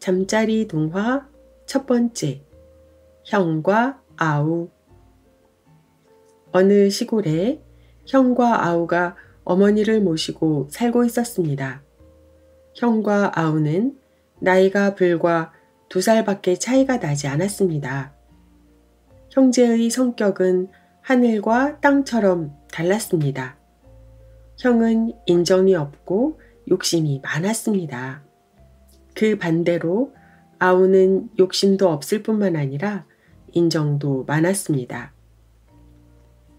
잠자리 동화 첫 번째, 형과 아우. 어느 시골에 형과 아우가 어머니를 모시고 살고 있었습니다. 형과 아우는 나이가 불과 2살밖에 차이가 나지 않았습니다. 형제의 성격은 하늘과 땅처럼 달랐습니다. 형은 인정이 없고 욕심이 많았습니다. 그 반대로 아우는 욕심도 없을 뿐만 아니라 인정도 많았습니다.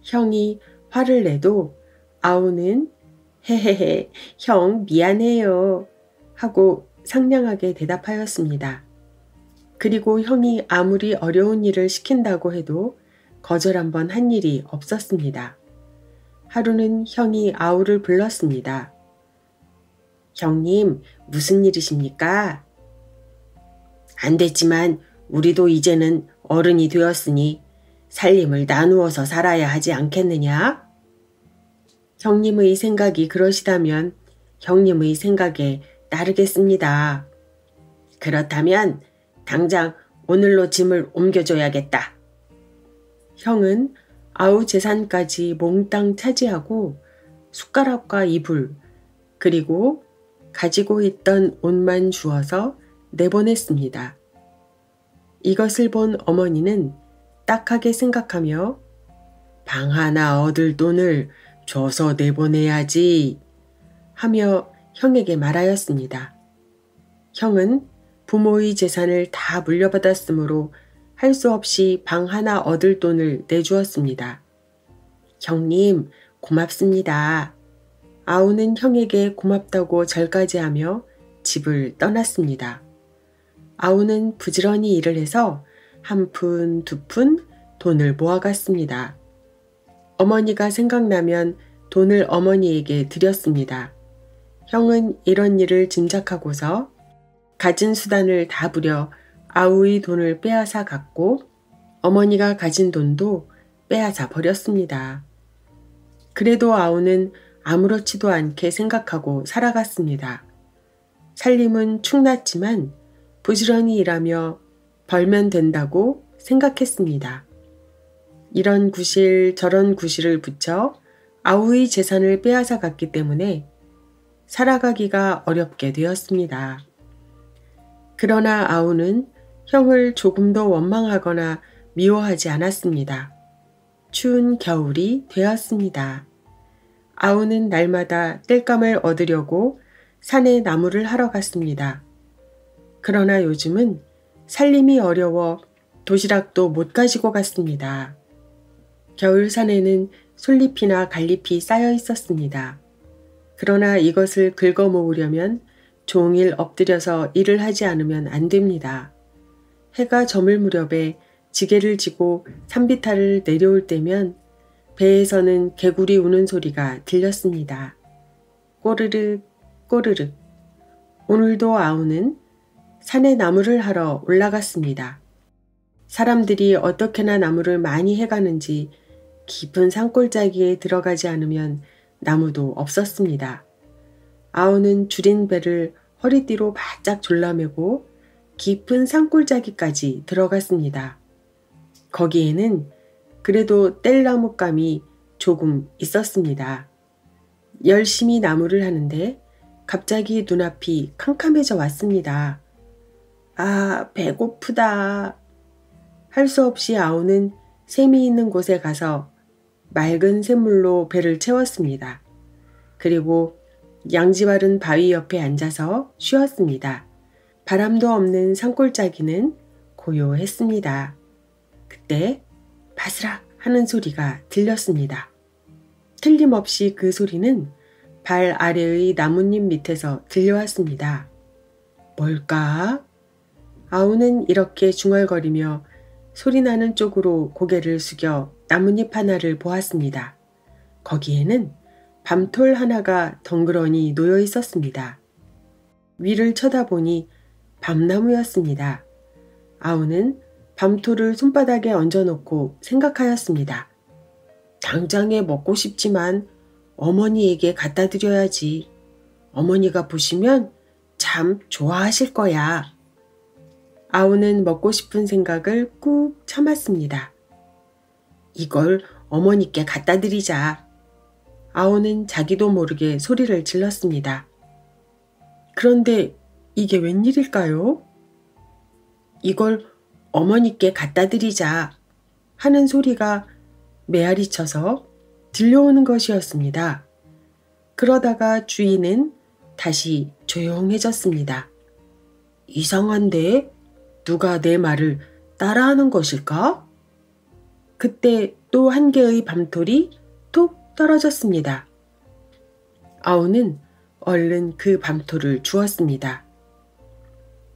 형이 화를 내도 아우는 헤헤헤, 형 미안해요 하고 상냥하게 대답하였습니다. 그리고 형이 아무리 어려운 일을 시킨다고 해도 거절 한번 한 일이 없었습니다. 하루는 형이 아우를 불렀습니다. 형님, 무슨 일이십니까? 안 됐지만 우리도 이제는 어른이 되었으니 살림을 나누어서 살아야 하지 않겠느냐? 형님의 생각이 그러시다면 형님의 생각에 따르겠습니다. 그렇다면 당장 오늘로 짐을 옮겨줘야겠다. 형은 아우 재산까지 몽땅 차지하고 숟가락과 이불 그리고 가지고 있던 옷만 주어서 내보냈습니다. 이것을 본 어머니는 딱하게 생각하며 방 하나 얻을 돈을 줘서 내보내야지 하며 형에게 말하였습니다. 형은 부모의 재산을 다 물려받았으므로 할 수 없이 방 하나 얻을 돈을 내주었습니다. 형님, 고맙습니다. 아우는 형에게 고맙다고 절까지 하며 집을 떠났습니다. 아우는 부지런히 일을 해서 한 푼, 2푼 돈을 모아갔습니다. 어머니가 생각나면 돈을 어머니에게 드렸습니다. 형은 이런 일을 짐작하고서 가진 수단을 다 부려 아우의 돈을 빼앗아 갔고 어머니가 가진 돈도 빼앗아 버렸습니다. 그래도 아우는 아무렇지도 않게 생각하고 살아갔습니다. 살림은 축났지만 부지런히 일하며 벌면 된다고 생각했습니다. 이런 구실 저런 구실을 붙여 아우의 재산을 빼앗아 갔기 때문에 살아가기가 어렵게 되었습니다. 그러나 아우는 형을 조금도 원망하거나 미워하지 않았습니다. 추운 겨울이 되었습니다. 아우는 날마다 땔감을 얻으려고 산에 나무를 하러 갔습니다. 그러나 요즘은 살림이 어려워 도시락도 못 가지고 갔습니다. 겨울 산에는 솔잎이나 갈잎이 쌓여 있었습니다. 그러나 이것을 긁어 모으려면 종일 엎드려서 일을 하지 않으면 안 됩니다. 해가 저물 무렵에 지게를 지고 산비탈을 내려올 때면 배에서는 개구리 우는 소리가 들렸습니다. 꼬르륵 꼬르륵. 오늘도 아우는 산에 나무를 하러 올라갔습니다. 사람들이 어떻게나 나무를 많이 해가는지 깊은 산골짜기에 들어가지 않으면 나무도 없었습니다. 아우는 줄인 배를 허리띠로 바짝 졸라매고 깊은 산골짜기까지 들어갔습니다. 거기에는 그래도 뗄나무감이 조금 있었습니다. 열심히 나무를 하는데 갑자기 눈앞이 캄캄해져 왔습니다. 아, 배고프다. 할 수 없이 아우는 샘이 있는 곳에 가서 맑은 샘물로 배를 채웠습니다. 그리고 양지 바른 바위 옆에 앉아서 쉬었습니다. 바람도 없는 산골짜기는 고요했습니다. 그때 바스락 하는 소리가 들렸습니다. 틀림없이 그 소리는 발 아래의 나뭇잎 밑에서 들려왔습니다. 뭘까? 아우는 이렇게 중얼거리며 소리나는 쪽으로 고개를 숙여 나뭇잎 하나를 보았습니다. 거기에는 밤톨 하나가 덩그러니 놓여 있었습니다. 위를 쳐다보니 밤나무였습니다. 아우는 밤톨을 손바닥에 얹어놓고 생각하였습니다. 당장에 먹고 싶지만 어머니에게 갖다 드려야지. 어머니가 보시면 참 좋아하실 거야. 아우는 먹고 싶은 생각을 꾹 참았습니다. 이걸 어머니께 갖다 드리자. 아우는 자기도 모르게 소리를 질렀습니다. 그런데 이게 웬일일까요? 이걸 어머니께 갖다 드리자 하는 소리가 메아리 쳐서 들려오는 것이었습니다. 그러다가 주인은 다시 조용해졌습니다. 이상한데 누가 내 말을 따라하는 것일까? 그때 또 한 개의 밤톨이 톡 떨어졌습니다. 아우는 얼른 그 밤톨을 주었습니다.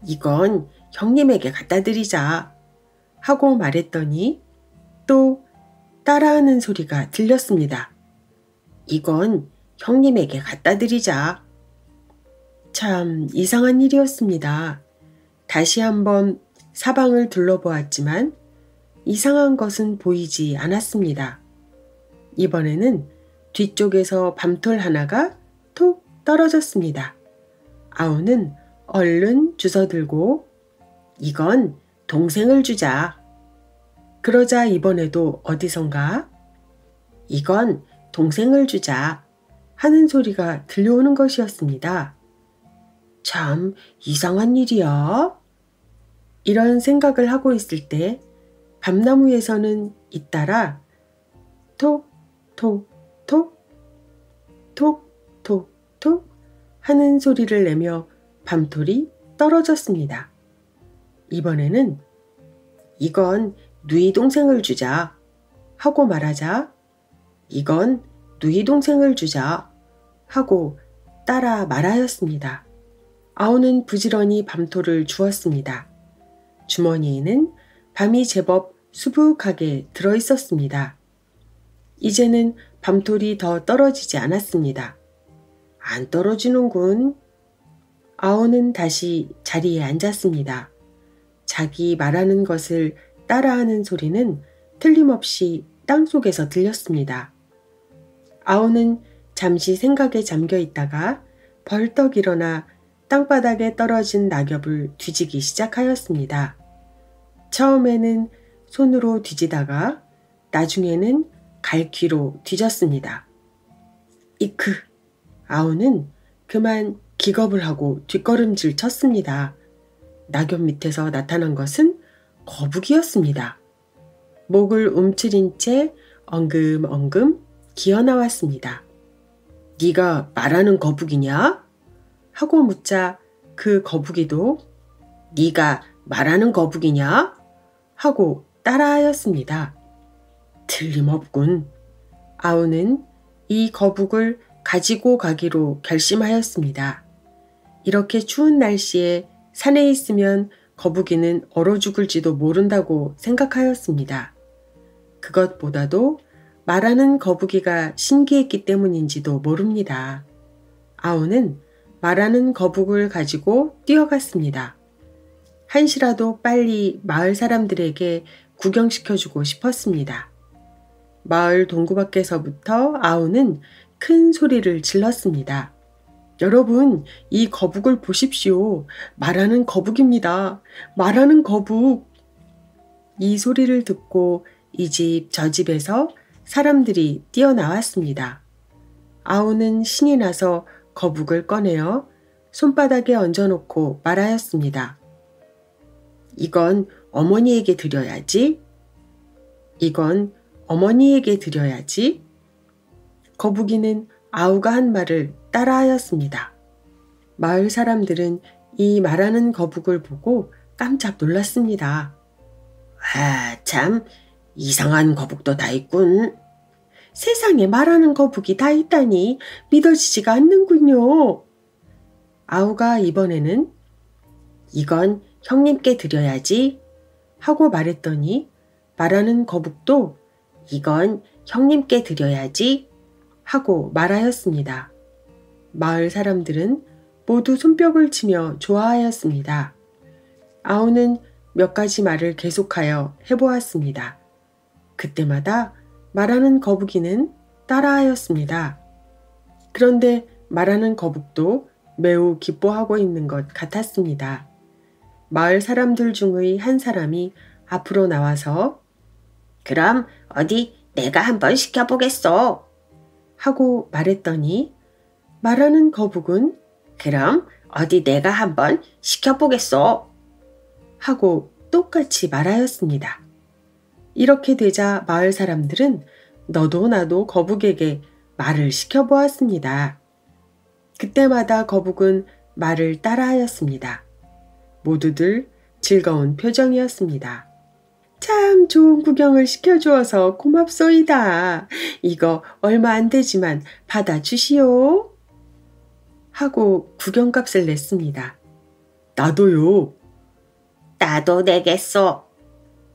이건 형님에게 갖다 드리자 하고 말했더니 또 따라하는 소리가 들렸습니다. 이건 형님에게 갖다 드리자. 참 이상한 일이었습니다. 다시 한번 사방을 둘러보았지만 이상한 것은 보이지 않았습니다. 이번에는 뒤쪽에서 밤톨 하나가 톡 떨어졌습니다. 아우는 얼른 주워들고 이건 동생을 주자. 그러자 이번에도 어디선가 이건 동생을 주자 하는 소리가 들려오는 것이었습니다. 참 이상한 일이야. 이런 생각을 하고 있을 때 밤나무에서는 잇따라 톡, 톡, 톡, 톡, 톡, 톡 하는 소리를 내며 밤톨이 떨어졌습니다. 이번에는 이건 누이 동생을 주자 하고 말하자 이건 누이 동생을 주자 하고 따라 말하였습니다. 아우는 부지런히 밤톨을 주었습니다. 주머니에는 밤이 제법 수북하게 들어있었습니다. 이제는 밤톨이 더 떨어지지 않았습니다. 안 떨어지는군. 아우는 다시 자리에 앉았습니다. 자기 말하는 것을 따라하는 소리는 틀림없이 땅속에서 들렸습니다. 아우는 잠시 생각에 잠겨 있다가 벌떡 일어나 땅바닥에 떨어진 낙엽을 뒤지기 시작하였습니다. 처음에는 손으로 뒤지다가 나중에는 갈퀴로 뒤졌습니다. 이크! 아우는 그만 기겁을 하고 뒷걸음질 쳤습니다. 낙엽 밑에서 나타난 것은 거북이였습니다. 목을 움츠린 채 엉금엉금 기어나왔습니다. 네가 말하는 거북이냐? 하고 묻자 그 거북이도 네가 말하는 거북이냐? 하고 따라하였습니다. 틀림없군. 아우는 이 거북을 가지고 가기로 결심하였습니다. 이렇게 추운 날씨에 산에 있으면 거북이는 얼어 죽을지도 모른다고 생각하였습니다. 그것보다도 말하는 거북이가 신기했기 때문인지도 모릅니다. 아우는 말하는 거북을 가지고 뛰어갔습니다. 한시라도 빨리 마을 사람들에게 구경시켜주고 싶었습니다. 마을 동구 밖에서부터 아우는 큰 소리를 질렀습니다. 여러분, 이 거북을 보십시오. 말하는 거북입니다. 말하는 거북. 이 소리를 듣고 이 집 저 집에서 사람들이 뛰어나왔습니다. 아우는 신이 나서 거북을 꺼내어 손바닥에 얹어놓고 말하였습니다. 이건 어머니에게 드려야지. 이건 어머니에게 드려야지. 거북이는 아우가 한 말을 따라하였습니다. 마을 사람들은 이 말하는 거북을 보고 깜짝 놀랐습니다. 아, 참 이상한 거북도 다 있군. 세상에 말하는 거북이 다 있다니 믿어지지가 않는군요. 아우가 이번에는 이건 형님께 드려야지 하고 말했더니 말하는 거북도 이건 형님께 드려야지 하고 말하였습니다. 마을 사람들은 모두 손뼉을 치며 좋아하였습니다. 아우는 몇 가지 말을 계속하여 해보았습니다. 그때마다 말하는 거북이는 따라하였습니다. 그런데 말하는 거북도 매우 기뻐하고 있는 것 같았습니다. 마을 사람들 중의 한 사람이 앞으로 나와서 그럼 어디 내가 한번 시켜보겠소 하고 말했더니 말하는 거북은 그럼 어디 내가 한번 시켜보겠소 하고 똑같이 말하였습니다. 이렇게 되자 마을 사람들은 너도 나도 거북에게 말을 시켜보았습니다. 그때마다 거북은 말을 따라하였습니다. 모두들 즐거운 표정이었습니다. 참 좋은 구경을 시켜주어서 고맙소이다. 이거 얼마 안 되지만 받아주시오. 하고 구경값을 냈습니다. 나도요. 나도 내겠소.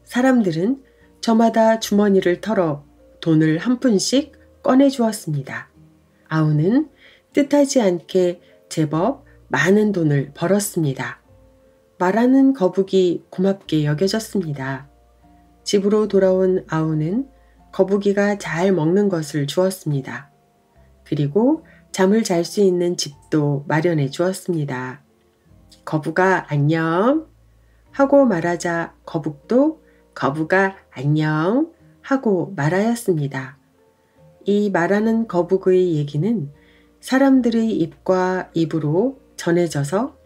사람들은 저마다 주머니를 털어 돈을 한 푼씩 꺼내주었습니다. 아우는 뜻하지 않게 제법 많은 돈을 벌었습니다. 말하는 거북이 고맙게 여겨졌습니다. 집으로 돌아온 아우는 거북이가 잘 먹는 것을 주었습니다. 그리고 잠을 잘 수 있는 집도 마련해 주었습니다. 거북아 안녕 하고 말하자 거북도 거북아 안녕 하고 말하였습니다. 이 말하는 거북의 얘기는 사람들의 입과 입으로 전해져서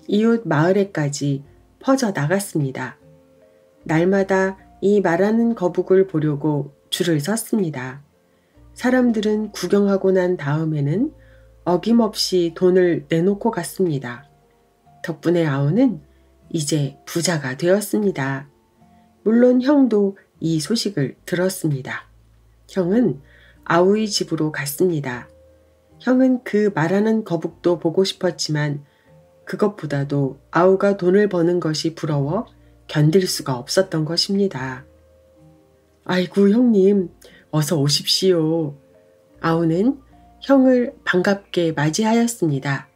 이웃 마을에까지 퍼져 나갔습니다. 날마다 이 말하는 거북을 보려고 줄을 섰습니다. 사람들은 구경하고 난 다음에는 어김없이 돈을 내놓고 갔습니다. 덕분에 아우는 이제 부자가 되었습니다. 물론 형도 이 소식을 들었습니다. 형은 아우의 집으로 갔습니다. 형은 그 말하는 거북도 보고 싶었지만 그것보다도 아우가 돈을 버는 것이 부러워 견딜 수가 없었던 것입니다. 아이고 형님, 어서 오십시오. 아우는 형을 반갑게 맞이하였습니다.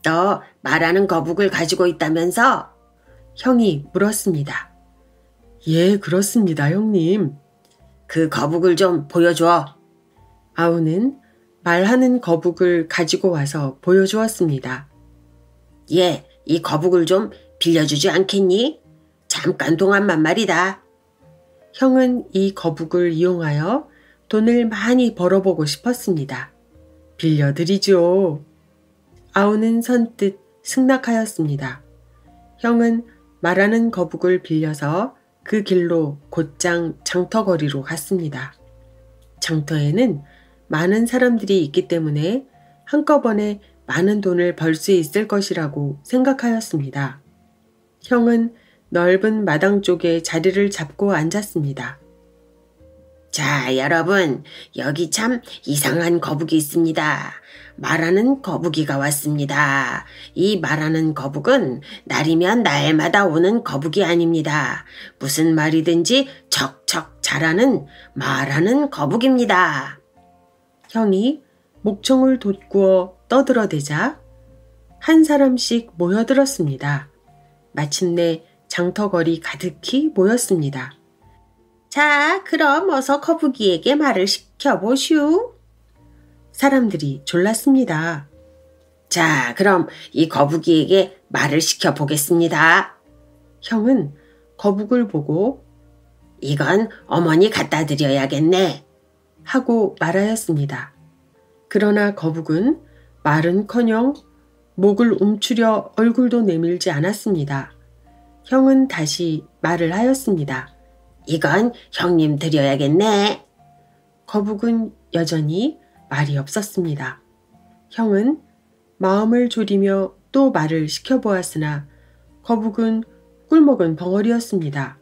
너 말하는 거북을 가지고 있다면서? 형이 물었습니다. 예, 그렇습니다, 형님. 그 거북을 좀 보여줘. 아우는 말하는 거북을 가지고 와서 보여주었습니다. 예, 이 거북을 좀 빌려주지 않겠니? 잠깐 동안만 말이다. 형은 이 거북을 이용하여 돈을 많이 벌어보고 싶었습니다. 빌려드리죠. 아우는 선뜻 승낙하였습니다. 형은 말하는 거북을 빌려서 그 길로 곧장 장터거리로 갔습니다. 장터에는 많은 사람들이 있기 때문에 한꺼번에 많은 돈을 벌 수 있을 것이라고 생각하였습니다. 형은 넓은 마당 쪽에 자리를 잡고 앉았습니다. 자, 여러분, 여기 참 이상한 거북이 있습니다. 말하는 거북이가 왔습니다. 이 말하는 거북은 날이면 날마다 오는 거북이 아닙니다. 무슨 말이든지 척척 잘하는 말하는 거북입니다. 형이 목청을 돋구어 떠들어대자 한 사람씩 모여들었습니다. 마침내 장터거리 가득히 모였습니다. 자, 그럼 어서 거북이에게 말을 시켜보슈. 사람들이 졸랐습니다. 자, 그럼 이 거북이에게 말을 시켜보겠습니다. 형은 거북을 보고 이건 어머니 갖다 드려야겠네 하고 말하였습니다. 그러나 거북은 말은커녕 목을 움츠려 얼굴도 내밀지 않았습니다. 형은 다시 말을 하였습니다. 이건 형님 드려야겠네. 거북은 여전히 말이 없었습니다. 형은 마음을 졸이며 또 말을 시켜보았으나 거북은 꿀먹은 벙어리였습니다.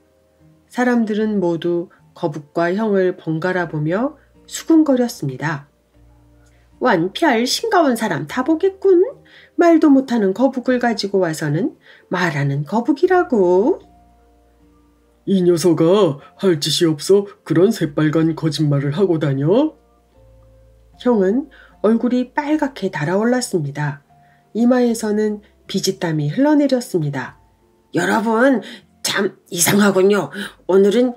사람들은 모두 거북과 형을 번갈아 보며 수군거렸습니다. 원 별 싱거운 사람 다 보겠군. 말도 못하는 거북을 가지고 와서는 말하는 거북이라고. 이 녀석아, 할 짓이 없어 그런 새빨간 거짓말을 하고 다녀? 형은 얼굴이 빨갛게 달아올랐습니다. 이마에서는 비지땀이 흘러내렸습니다. 여러분, 참 이상하군요. 오늘은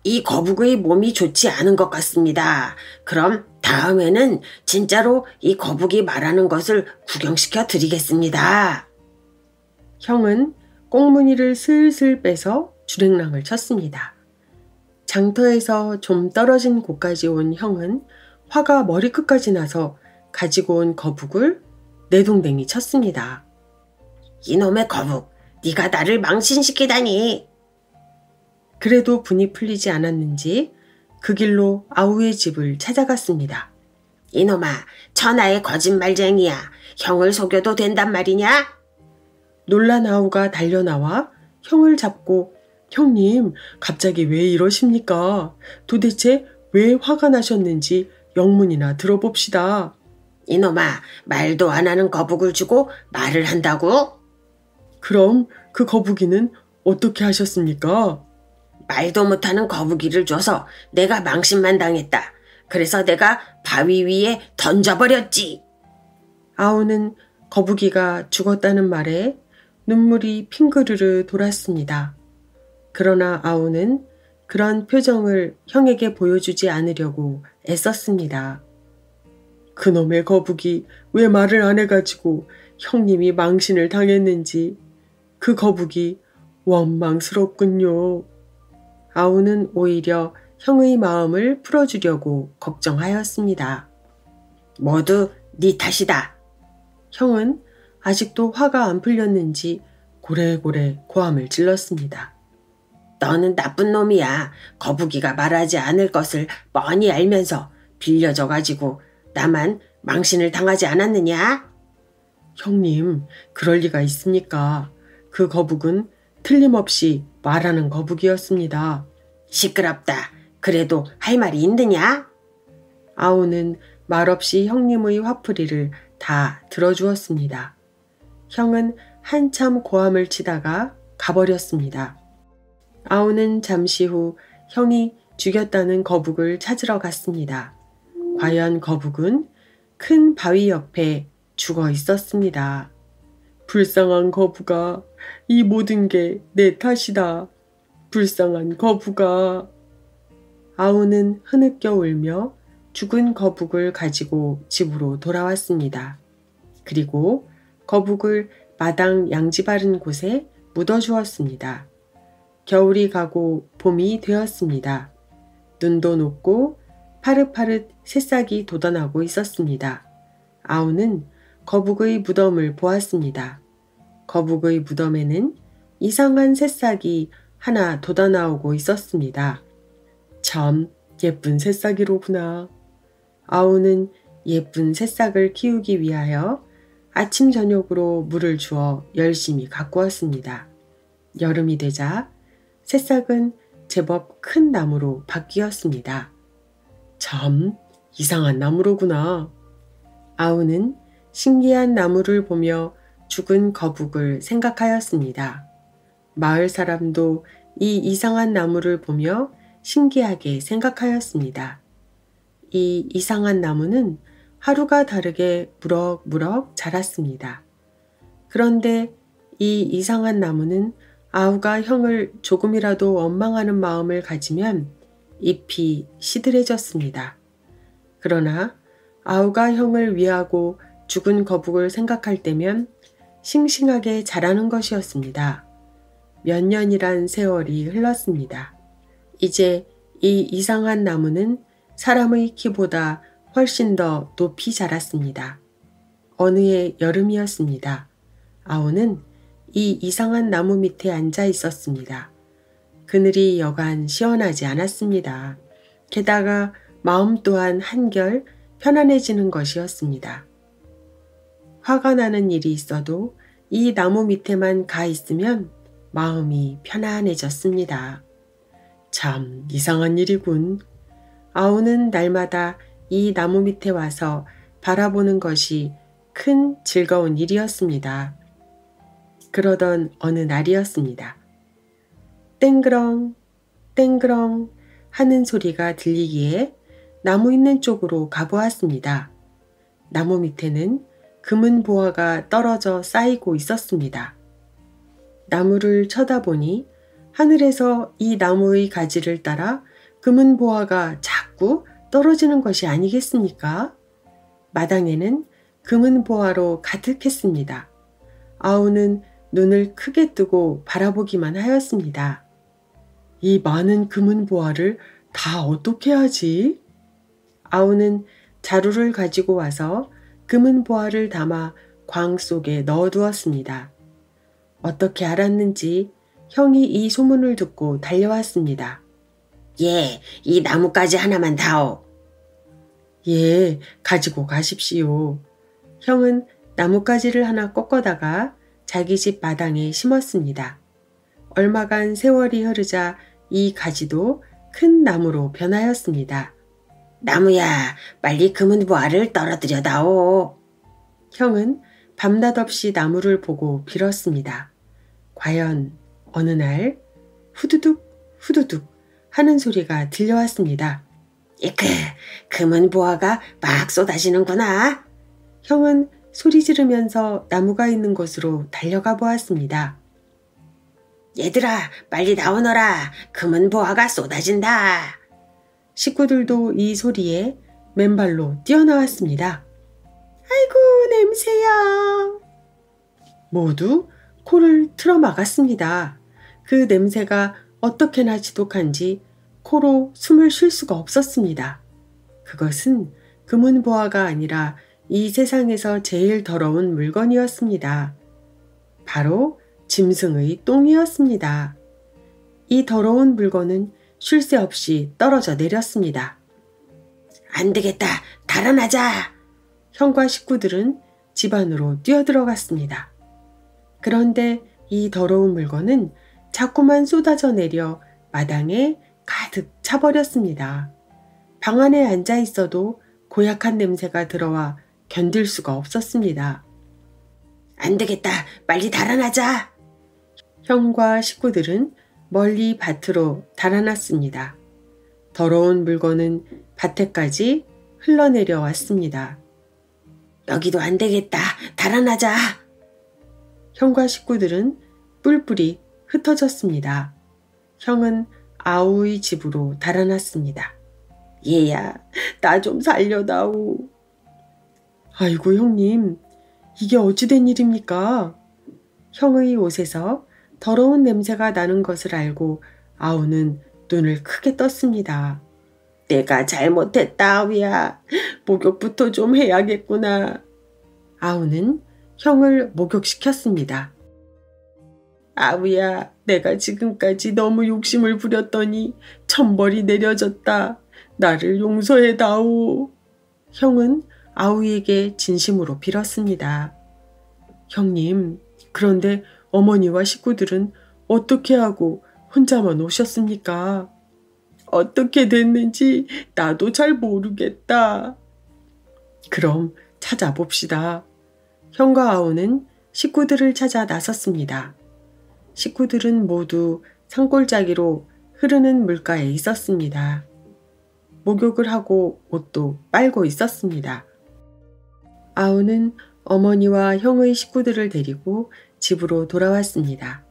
이 거북의 몸이 좋지 않은 것 같습니다. 그럼 다음에는 진짜로 이 거북이 말하는 것을 구경시켜 드리겠습니다. 형은 꽁무니를 슬슬 빼서 주랭랑을 쳤습니다. 장터에서 좀 떨어진 곳까지 온 형은 화가 머리끝까지 나서 가지고 온 거북을 내동댕이 쳤습니다. 이놈의 거북, 네가 나를 망신시키다니. 그래도 분이 풀리지 않았는지 그 길로 아우의 집을 찾아갔습니다. 이놈아, 천하의 거짓말쟁이야. 형을 속여도 된단 말이냐? 놀란 아우가 달려나와 형을 잡고 형님, 갑자기 왜 이러십니까? 도대체 왜 화가 나셨는지 영문이나 들어봅시다. 이놈아, 말도 안 하는 거북을 주고 말을 한다고? 그럼 그 거북이는 어떻게 하셨습니까? 말도 못하는 거북이를 줘서 내가 망신만 당했다. 그래서 내가 바위 위에 던져버렸지. 아우는 거북이가 죽었다는 말에 눈물이 핑그르르 돌았습니다. 그러나 아우는 그런 표정을 형에게 보여주지 않으려고 애썼습니다. 그놈의 거북이 왜 말을 안 해가지고 형님이 망신을 당했는지 그 거북이 원망스럽군요. 아우는 오히려 형의 마음을 풀어주려고 걱정하였습니다. 모두 네 탓이다. 형은 아직도 화가 안 풀렸는지 고래고래 고함을 질렀습니다. 너는 나쁜 놈이야. 거북이가 말하지 않을 것을 뻔히 알면서 빌려줘가지고 나만 망신을 당하지 않았느냐? 형님, 그럴 리가 있습니까? 그 거북은 틀림없이 말하는 거북이였습니다. 시끄럽다. 그래도 할 말이 있느냐? 아우는 말없이 형님의 화풀이를 다 들어주었습니다. 형은 한참 고함을 치다가 가버렸습니다. 아우는 잠시 후 형이 죽였다는 거북을 찾으러 갔습니다. 과연 거북은 큰 바위 옆에 죽어 있었습니다. 불쌍한 거북아, 이 모든 게 내 탓이다. 불쌍한 거북아. 아우는 흐느껴 울며 죽은 거북을 가지고 집으로 돌아왔습니다. 그리고 거북을 마당 양지 바른 곳에 묻어주었습니다. 겨울이 가고 봄이 되었습니다. 눈도 녹고 파릇파릇 새싹이 돋아나고 있었습니다. 아우는 거북의 무덤을 보았습니다. 거북의 무덤에는 이상한 새싹이 하나 돋아나오고 있었습니다. 참 예쁜 새싹이로구나. 아우는 예쁜 새싹을 키우기 위하여 아침 저녁으로 물을 주어 열심히 가꾸었습니다. 여름이 되자 새싹은 제법 큰 나무로 바뀌었습니다. 참 이상한 나무로구나. 아우는 신기한 나무를 보며 죽은 거북을 생각하였습니다. 마을 사람도 이 이상한 나무를 보며 신기하게 생각하였습니다. 이 이상한 나무는 하루가 다르게 무럭무럭 자랐습니다. 그런데 이 이상한 나무는 아우가 형을 조금이라도 원망하는 마음을 가지면 잎이 시들해졌습니다. 그러나 아우가 형을 위하고 죽은 거북을 생각할 때면 싱싱하게 자라는 것이었습니다. 몇 년이란 세월이 흘렀습니다. 이제 이 이상한 나무는 사람의 키보다 훨씬 더 높이 자랐습니다. 어느 해 여름이었습니다. 아우는 이 이상한 나무 밑에 앉아 있었습니다. 그늘이 여간 시원하지 않았습니다. 게다가 마음 또한 한결 편안해지는 것이었습니다. 화가 나는 일이 있어도 이 나무 밑에만 가 있으면 마음이 편안해졌습니다. 참 이상한 일이군. 아우는 날마다 이 나무 밑에 와서 바라보는 것이 큰 즐거운 일이었습니다. 그러던 어느 날이었습니다. 땡그렁 땡그렁 하는 소리가 들리기에 나무 있는 쪽으로 가보았습니다. 나무 밑에는 금은 보화가 떨어져 쌓이고 있었습니다. 나무를 쳐다보니 하늘에서 이 나무의 가지를 따라 금은 보화가 자꾸 떨어지는 것이 아니겠습니까? 마당에는 금은 보화로 가득했습니다. 아우는 눈을 크게 뜨고 바라보기만 하였습니다. 이 많은 금은 보화를 다 어떻게 하지? 아우는 자루를 가지고 와서 금은 보화를 담아 광 속에 넣어두었습니다. 어떻게 알았는지 형이 이 소문을 듣고 달려왔습니다. 예, 이 나뭇가지 하나만 다오. 예, 가지고 가십시오. 형은 나뭇가지를 하나 꺾어다가 자기 집 마당에 심었습니다. 얼마간 세월이 흐르자 이 가지도 큰 나무로 변하였습니다. 나무야, 빨리 금은 보화를 떨어뜨려다오. 형은 밤낮 없이 나무를 보고 빌었습니다. 과연 어느 날 후두둑 후두둑 하는 소리가 들려왔습니다. 이크, 금은 보화가 막 쏟아지는구나. 형은 소리 지르면서 나무가 있는 곳으로 달려가 보았습니다. 얘들아, 빨리 나오너라. 금은 보화가 쏟아진다. 식구들도 이 소리에 맨발로 뛰어나왔습니다. 아이고 냄새야. 모두 코를 틀어막았습니다. 그 냄새가 어떻게나 지독한지 코로 숨을 쉴 수가 없었습니다. 그것은 금은 보화가 아니라 이 세상에서 제일 더러운 물건이었습니다. 바로 짐승의 똥이었습니다. 이 더러운 물건은 쉴 새 없이 떨어져 내렸습니다. 안 되겠다. 달아나자. 형과 식구들은 집 안으로 뛰어들어갔습니다. 그런데 이 더러운 물건은 자꾸만 쏟아져 내려 마당에 가득 차버렸습니다. 방 안에 앉아 있어도 고약한 냄새가 들어와 견딜 수가 없었습니다. 안 되겠다. 빨리 달아나자. 형과 식구들은 멀리 밭으로 달아났습니다. 더러운 물건은 밭에까지 흘러내려 왔습니다. 여기도 안 되겠다. 달아나자. 형과 식구들은 뿔뿔이 흩어졌습니다. 형은 아우의 집으로 달아났습니다. 얘야, 나 좀 살려다오. 아이고 형님, 이게 어찌된 일입니까? 형의 옷에서 더러운 냄새가 나는 것을 알고 아우는 눈을 크게 떴습니다. 내가 잘못했다, 아우야. 목욕부터 좀 해야겠구나. 아우는 형을 목욕시켰습니다. 아우야, 내가 지금까지 너무 욕심을 부렸더니 천벌이 내려졌다. 나를 용서해다오. 형은 아우에게 진심으로 빌었습니다. 형님, 그런데 어머니와 식구들은 어떻게 하고 혼자만 오셨습니까? 어떻게 됐는지 나도 잘 모르겠다. 그럼 찾아봅시다. 형과 아우는 식구들을 찾아 나섰습니다. 식구들은 모두 산골짜기로 흐르는 물가에 있었습니다. 목욕을 하고 옷도 빨고 있었습니다. 아우는 어머니와 형의 식구들을 데리고 집으로 돌아왔습니다.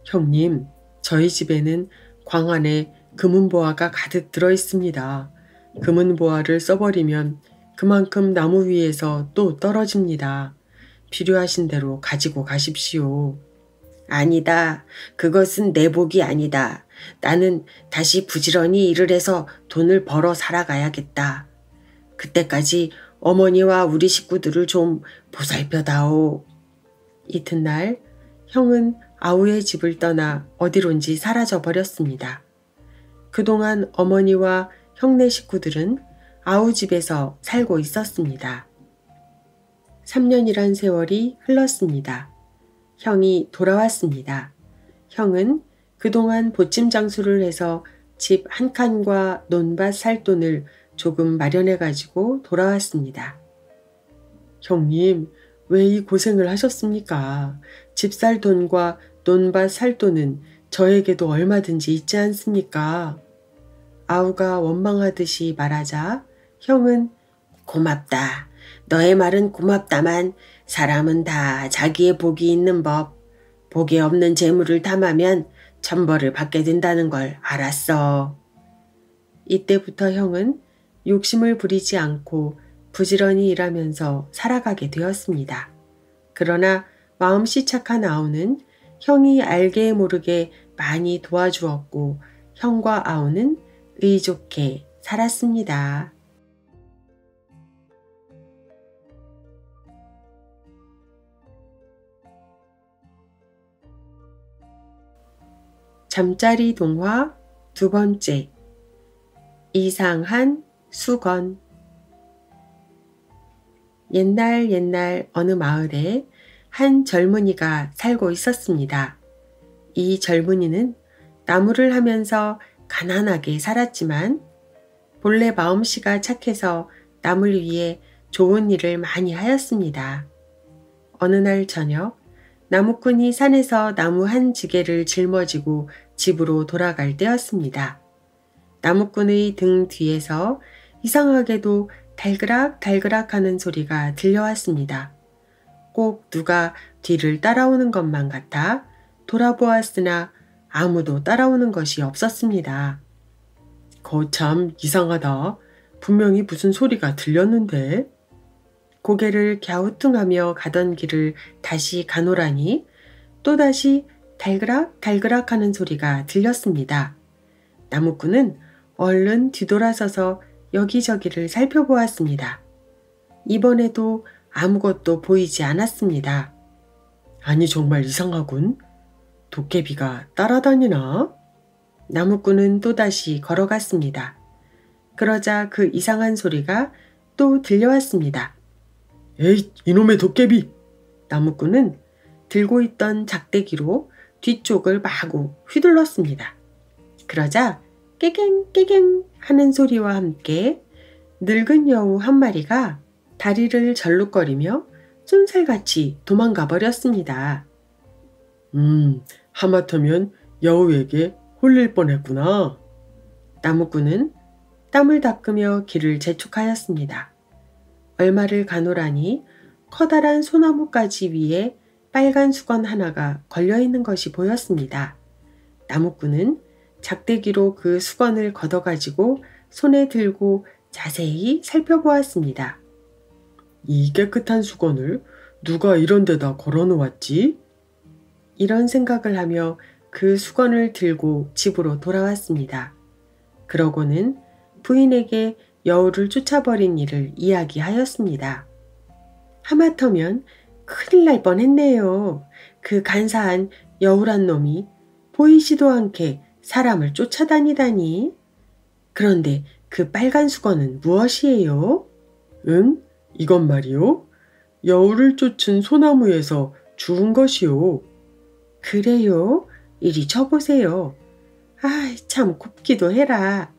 형님, 저희 집에는 광 안에 금은보화가 가득 들어 있습니다. 금은보화를 써버리면 그만큼 나무 위에서 또 떨어집니다. 필요하신 대로 가지고 가십시오. 아니다. 그것은 내 복이 아니다. 나는 다시 부지런히 일을 해서 돈을 벌어 살아가야겠다. 그때까지 어머니와 우리 식구들을 좀 보살펴다오. 이튿날 형은 아우의 집을 떠나 어디론지 사라져 버렸습니다. 그동안 어머니와 형네 식구들은 아우 집에서 살고 있었습니다. 3년이란 세월이 흘렀습니다. 형이 돌아왔습니다. 형은 그동안 보침 장수를 해서 집 한 칸과 논밭 살 돈을 조금 마련해가지고 돌아왔습니다. 형님, 왜 이 고생을 하셨습니까? 집 살 돈과 논밭 살 돈은 저에게도 얼마든지 있지 않습니까? 아우가 원망하듯이 말하자 형은 고맙다. 너의 말은 고맙다만 사람은 다 자기의 복이 있는 법. 복이 없는 재물을 탐하면 천벌을 받게 된다는 걸 알았어. 이때부터 형은 욕심을 부리지 않고 부지런히 일하면서 살아가게 되었습니다. 그러나 마음씨 착한 아우는 형이 알게 모르게 많이 도와주었고 형과 아우는 의좋게 살았습니다. 잠자리 동화 두 번째. 이상한 수건. 옛날 어느 마을에 한 젊은이가 살고 있었습니다. 이 젊은이는 나무를 하면서 가난하게 살았지만 본래 마음씨가 착해서 남을 위해 좋은 일을 많이 하였습니다. 어느 날 저녁 나무꾼이 산에서 나무 한 지게를 짊어지고 집으로 돌아갈 때였습니다. 나무꾼의 등 뒤에서 이상하게도 달그락 하는 소리가 들려왔습니다. 꼭 누가 뒤를 따라오는 것만 같아 돌아보았으나 아무도 따라오는 것이 없었습니다. 거참 이상하다. 분명히 무슨 소리가 들렸는데. 고개를 갸우뚱하며 가던 길을 다시 가노라니 또다시 달그락 하는 소리가 들렸습니다. 나무꾼은 얼른 뒤돌아서서 여기저기를 살펴보았습니다. 이번에도 아무것도 보이지 않았습니다. 아니 정말 이상하군. 도깨비가 따라다니나? 나무꾼은 또다시 걸어갔습니다. 그러자 그 이상한 소리가 또 들려왔습니다. 에이, 이놈의 도깨비! 나무꾼은 들고 있던 작대기로 뒤쪽을 마구 휘둘렀습니다. 그러자 깨갱 하는 소리와 함께 늙은 여우 한 마리가 다리를 절룩거리며 쏜살같이 도망가 버렸습니다. 하마터면 여우에게 홀릴 뻔했구나. 나무꾼은 땀을 닦으며 길을 재촉하였습니다. 얼마를 가노라니 커다란 소나무가지 위에 빨간 수건 하나가 걸려있는 것이 보였습니다. 나무꾼은 작대기로 그 수건을 걷어가지고 손에 들고 자세히 살펴보았습니다. 이 깨끗한 수건을 누가 이런 데다 걸어놓았지? 이런 생각을 하며 그 수건을 들고 집으로 돌아왔습니다. 그러고는 부인에게 여우를 쫓아버린 일을 이야기하였습니다. 하마터면 큰일 날 뻔했네요. 그 간사한 여우란 놈이 보이지도 않게 사람을 쫓아다니다니. 그런데 그 빨간 수건은 무엇이에요? 응? 이건 말이요. 여우를 쫓은 소나무에서 주운 것이요. 그래요? 이리 쳐보세요. 아이 참 곱기도 해라.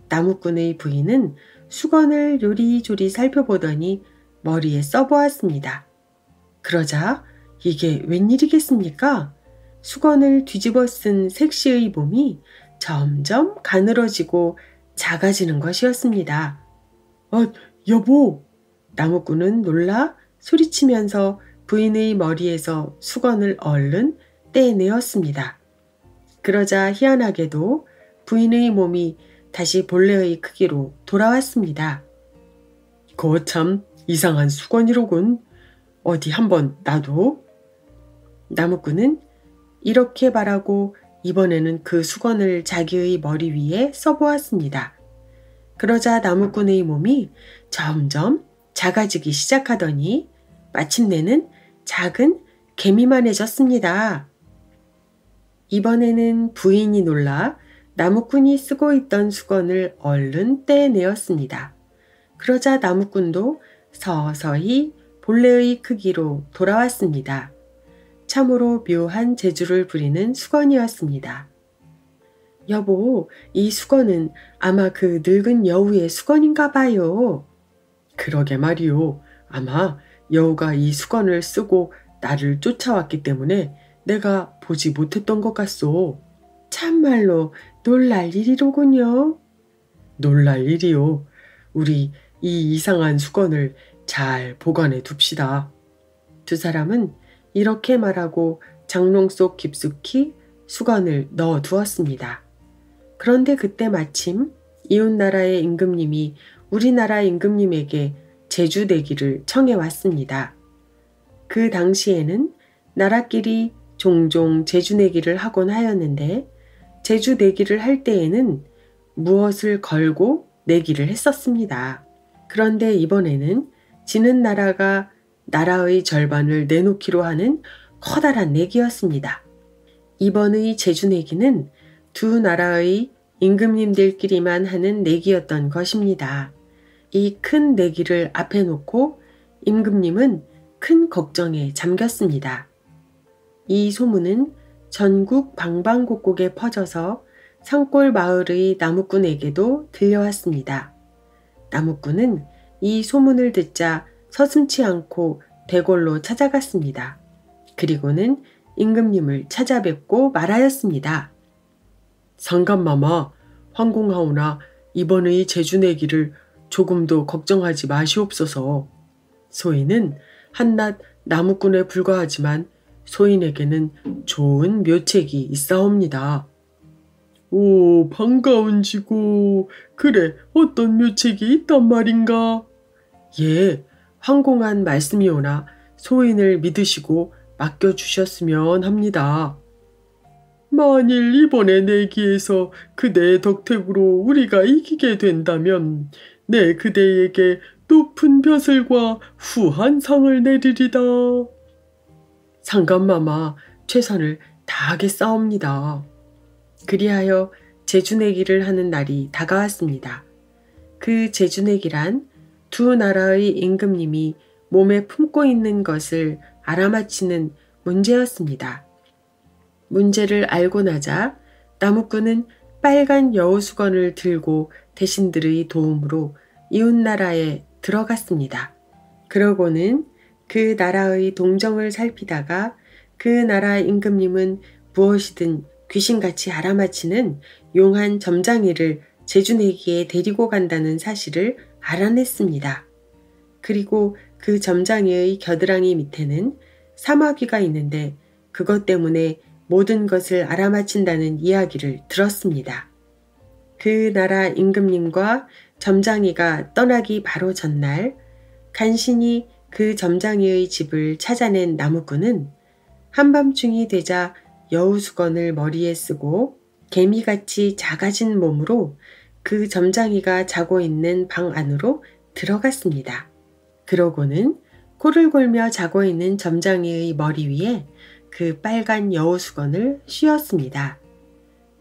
나무꾼의 부인은 수건을 요리조리 살펴보더니 머리에 써보았습니다. 그러자 이게 웬일이겠습니까? 수건을 뒤집어 쓴 색시의 몸이 점점 가늘어지고 작아지는 것이었습니다. 아, 여보! 나무꾼은 놀라 소리치면서 부인의 머리에서 수건을 얼른 떼내었습니다. 그러자 희한하게도 부인의 몸이 다시 본래의 크기로 돌아왔습니다. 거참 이상한 수건이로군. 어디 한번 나도? 나무꾼은 이렇게 말하고 이번에는 그 수건을 자기의 머리 위에 써보았습니다. 그러자 나무꾼의 몸이 점점 작아지기 시작하더니 마침내는 작은 개미만해졌습니다. 이번에는 부인이 놀라 나무꾼이 쓰고 있던 수건을 얼른 떼내었습니다. 그러자 나무꾼도 서서히 본래의 크기로 돌아왔습니다. 참으로 묘한 재주를 부리는 수건이었습니다. 여보, 이 수건은 아마 그 늙은 여우의 수건인가 봐요. 그러게 말이요. 아마 여우가 이 수건을 쓰고 나를 쫓아왔기 때문에 내가 보지 못했던 것 같소. 참말로 놀랄 일이로군요. 놀랄 일이요. 우리 이 이상한 수건을 잘 보관해 둡시다. 두 사람은 이렇게 말하고 장롱 속 깊숙이 수건을 넣어 두었습니다. 그런데 그때 마침 이웃나라의 임금님이 우리나라 임금님에게 제주내기를 청해 왔습니다. 그 당시에는 나라끼리 종종 제주내기를 하곤 하였는데 제주내기를 할 때에는 무엇을 걸고 내기를 했었습니다. 그런데 이번에는 지는 나라가 나라의 절반을 내놓기로 하는 커다란 내기였습니다. 이번의 제주내기는 두 나라의 임금님들끼리만 하는 내기였던 것입니다. 이 큰 내기를 앞에 놓고 임금님은 큰 걱정에 잠겼습니다. 이 소문은 전국 방방곡곡에 퍼져서 산골 마을의 나무꾼에게도 들려왔습니다. 나무꾼은 이 소문을 듣자 서슴지 않고 대궐로 찾아갔습니다. 그리고는 임금님을 찾아뵙고 말하였습니다. 상감마마, 황공하오나 이번의 제주내기를 조금도 걱정하지 마시옵소서. 소인은 한낱 나무꾼에 불과하지만 소인에게는 좋은 묘책이 있사옵니다. 오, 반가운지고. 그래, 어떤 묘책이 있단 말인가? 예, 황공한 말씀이오나 소인을 믿으시고 맡겨주셨으면 합니다. 만일 이번에 내기에서 그대의 덕택으로 우리가 이기게 된다면 내 그대에게 높은 벼슬과 후한 상을 내리리다. 상감마마, 최선을 다하겠사옵니다. 그리하여 제주내기를 하는 날이 다가왔습니다. 그 제주내기란 두 나라의 임금님이 몸에 품고 있는 것을 알아맞히는 문제였습니다. 문제를 알고 나자 나무꾼은 빨간 여우수건을 들고 대신들의 도움으로 이웃나라에 들어갔습니다. 그러고는 그 나라의 동정을 살피다가 그 나라 임금님은 무엇이든 귀신같이 알아맞히는 용한 점장이를 제주내기에 데리고 간다는 사실을 알아냈습니다. 그리고 그 점장이의 겨드랑이 밑에는 사마귀가 있는데 그것 때문에 모든 것을 알아맞힌다는 이야기를 들었습니다. 그 나라 임금님과 점장이가 떠나기 바로 전날 간신히 그 점장이의 집을 찾아낸 나무꾼은 한밤중이 되자 여우수건을 머리에 쓰고 개미같이 작아진 몸으로 그 점장이가 자고 있는 방 안으로 들어갔습니다. 그러고는 코를 골며 자고 있는 점장이의 머리 위에 그 빨간 여우수건을 씌웠습니다.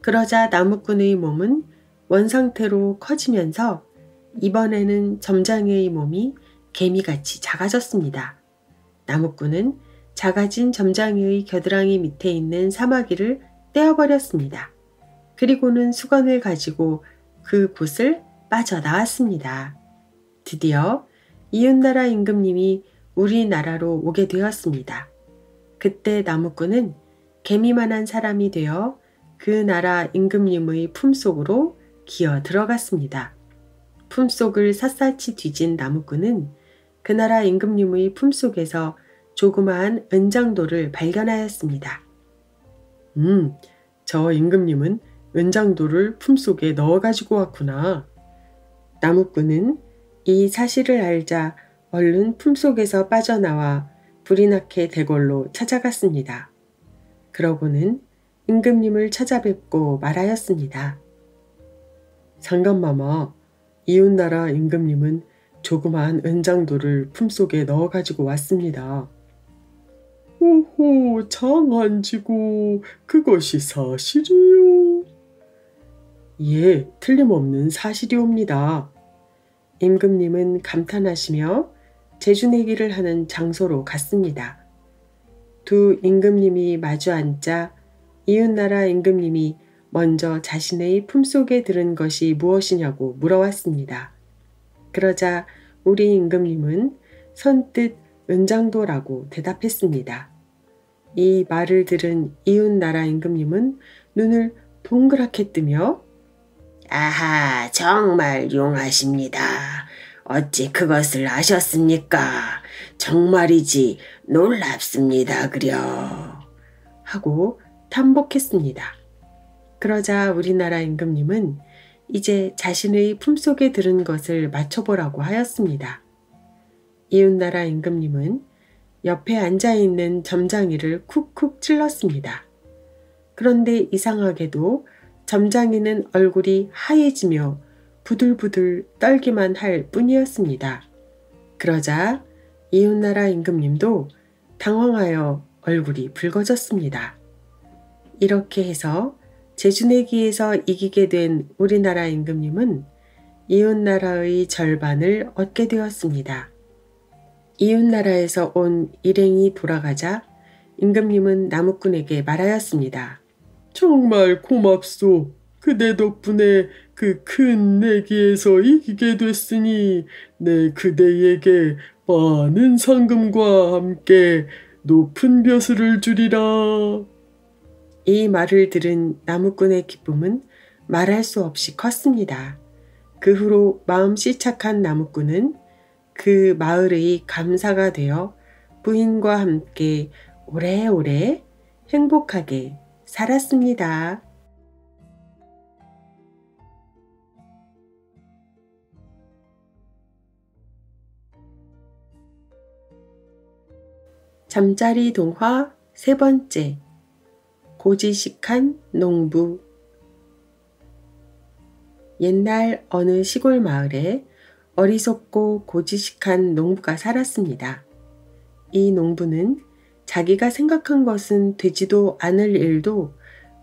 그러자 나무꾼의 몸은 원상태로 커지면서 이번에는 점장이의 몸이 개미같이 작아졌습니다. 나무꾼은 작아진 점장이의 겨드랑이 밑에 있는 사마귀를 떼어버렸습니다. 그리고는 수건을 가지고 그 곳을 빠져나왔습니다. 드디어 이웃나라 임금님이 우리나라로 오게 되었습니다. 그때 나무꾼은 개미만한 사람이 되어 그 나라 임금님의 품속으로 기어 들어갔습니다. 품속을 샅샅이 뒤진 나무꾼은 그 나라 임금님의 품속에서 조그마한 은장돌을 발견하였습니다. 저 임금님은 은장돌을 품속에 넣어가지고 왔구나. 나무꾼은 이 사실을 알자 얼른 품속에서 빠져나와 불이 나게 대궐로 찾아갔습니다. 그러고는 임금님을 찾아뵙고 말하였습니다. 상감마마, 이웃나라 임금님은 조그마한 은장돌을 품속에 넣어가지고 왔습니다. 오호, 장한지고 그것이 사실이요? 예, 틀림없는 사실이옵니다. 임금님은 감탄하시며 제주내기를 하는 장소로 갔습니다. 두 임금님이 마주 앉자 이웃나라 임금님이 먼저 자신의 품속에 들은 것이 무엇이냐고 물어왔습니다. 그러자 우리 임금님은 선뜻 은장도라고 대답했습니다. 이 말을 들은 이웃나라 임금님은 눈을 동그랗게 뜨며 아하, 정말 용하십니다. 어찌 그것을 아셨습니까? 정말이지 놀랍습니다, 그려. 하고 탐복했습니다. 그러자 우리나라 임금님은 이제 자신의 품속에 들은 것을 맞춰보라고 하였습니다. 이웃나라 임금님은 옆에 앉아있는 점장이를 쿡쿡 찔렀습니다. 그런데 이상하게도 점장이는 얼굴이 하얘지며 부들부들 떨기만 할 뿐이었습니다. 그러자 이웃나라 임금님도 당황하여 얼굴이 붉어졌습니다. 이렇게 해서 제주내기에서 이기게 된 우리나라 임금님은 이웃나라의 절반을 얻게 되었습니다. 이웃나라에서 온 일행이 돌아가자 임금님은 나무꾼에게 말하였습니다. 정말 고맙소. 그대 덕분에 그 큰 내기에서 이기게 됐으니 내 그대에게 많은 상금과 함께 높은 벼슬을 주리라. 이 말을 들은 나무꾼의 기쁨은 말할 수 없이 컸습니다. 그 후로 마음씨 착한 나무꾼은 그 마을의 감사가 되어 부인과 함께 오래오래 행복하게 살았습니다. 잠자리 동화 세 번째. 고지식한 농부. 옛날 어느 시골 마을에 어리석고 고지식한 농부가 살았습니다. 이 농부는 자기가 생각한 것은 되지도 않을 일도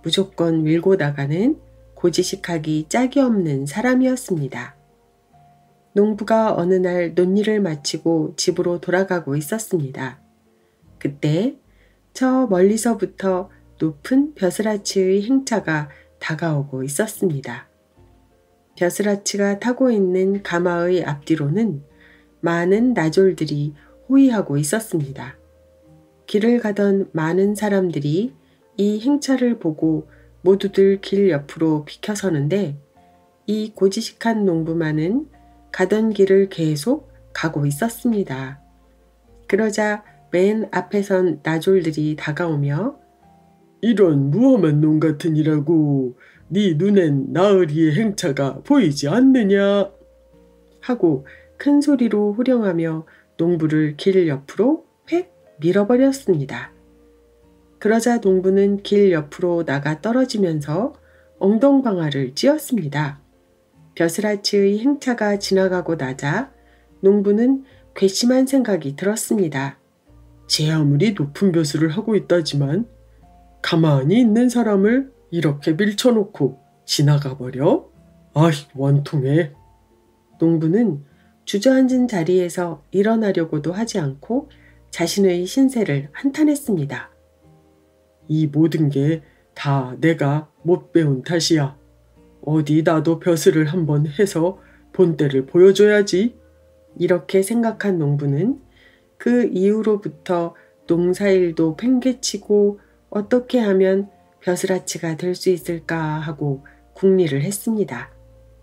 무조건 밀고 나가는 고지식하기 짝이 없는 사람이었습니다. 농부가 어느 날 논일을 마치고 집으로 돌아가고 있었습니다. 그때 저 멀리서부터 높은 벼슬아치의 행차가 다가오고 있었습니다. 벼슬아치가 타고 있는 가마의 앞뒤로는 많은 나졸들이 호위하고 있었습니다. 길을 가던 많은 사람들이 이 행차를 보고 모두들 길 옆으로 비켜서는데 이 고지식한 농부만은 가던 길을 계속 가고 있었습니다. 그러자 맨 앞에 선 나졸들이 다가오며 이런 무엄한 놈 같으니라고 네 눈엔 나으리의 행차가 보이지 않느냐 하고 큰 소리로 후령하며 농부를 길 옆으로 획 밀어버렸습니다. 그러자 농부는 길 옆으로 나가 떨어지면서 엉덩방아를 찧었습니다. 벼슬아치의 행차가 지나가고 나자 농부는 괘씸한 생각이 들었습니다. 제 아무리 높은 벼슬을 하고 있다지만 가만히 있는 사람을 이렇게 밀쳐놓고 지나가 버려? 아이, 원통해. 농부는 주저앉은 자리에서 일어나려고도 하지 않고 자신의 신세를 한탄했습니다. 이 모든 게 다 내가 못 배운 탓이야. 어디 나도 벼슬을 한번 해서 본때를 보여줘야지. 이렇게 생각한 농부는 그 이후로부터 농사일도 팽개치고 어떻게 하면 벼슬아치가 될 수 있을까 하고 궁리를 했습니다.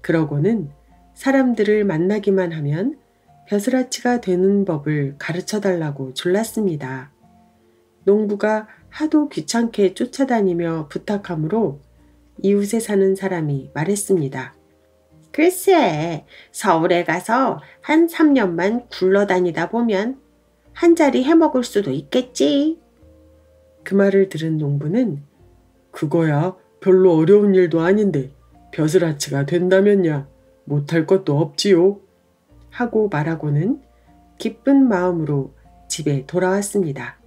그러고는 사람들을 만나기만 하면 벼슬아치가 되는 법을 가르쳐달라고 졸랐습니다. 농부가 하도 귀찮게 쫓아다니며 부탁하므로 이웃에 사는 사람이 말했습니다. 글쎄, 서울에 가서 한 3년만 굴러다니다 보면 한 자리 해먹을 수도 있겠지. 그 말을 들은 농부는 그거야 별로 어려운 일도 아닌데 벼슬아치가 된다면야 못할 것도 없지요. 하고 말하고는 기쁜 마음으로 집에 돌아왔습니다.